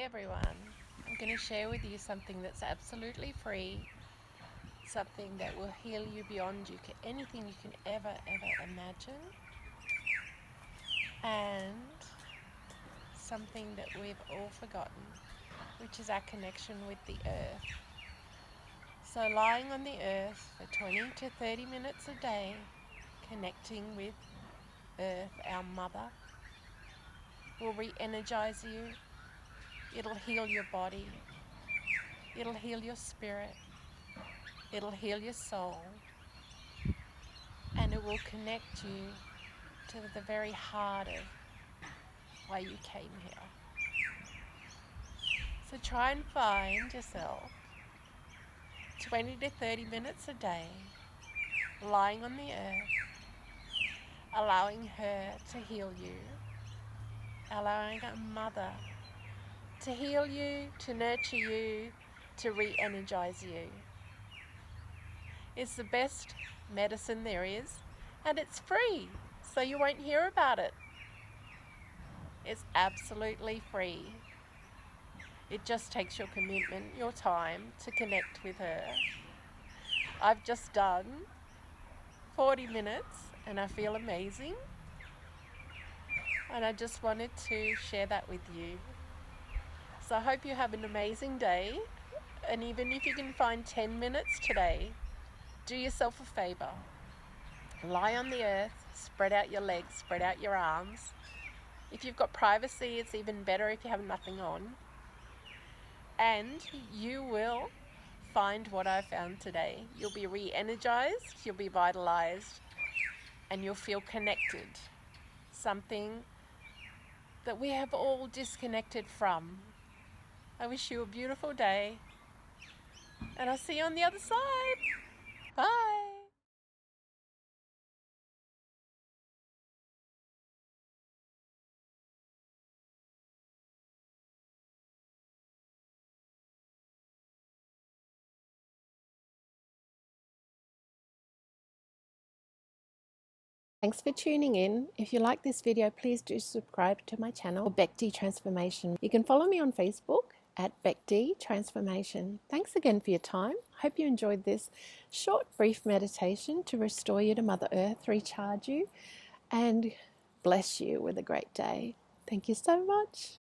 everyone. I'm going to share with you something that's absolutely free, something that will heal you beyond anything you can ever imagine, and something that we've all forgotten, which is our connection with the earth. So lying on the earth for 20 to 30 minutes a day, connecting with earth, our mother, will re-energize you. It'll heal your body. It'll heal your spirit. It'll heal your soul. And it will connect you to the very heart of why you came here. So try and find yourself 20 to 30 minutes a day lying on the earth, allowing her to heal you, allowing a mother to heal you, to nurture you, to re-energize you. It's the best medicine there is, and it's free, so you won't hear about it. It's absolutely free. It just takes your commitment, your time to connect with her. I've just done 40 minutes and I feel amazing, and I just wanted to share that with you. So I hope you have an amazing day, and even if you can find 10 minutes today, do yourself a favor. Lie on the earth, spread out your legs, spread out your arms. If you've got privacy, it's even better if you have nothing on. And you will find what I found today. You'll be re-energized, you'll be vitalized, and you'll feel connected. Something that we have all disconnected from. I wish you a beautiful day, and I'll see you on the other side. Bye. Thanks for tuning in. If you like this video, please do subscribe to my channel, Beck D Transformation. You can follow me on Facebook at Beck D Transformation. Thanks again for your time. Hope you enjoyed this short, brief meditation to restore you to Mother Earth, recharge you, and bless you with a great day. Thank you so much.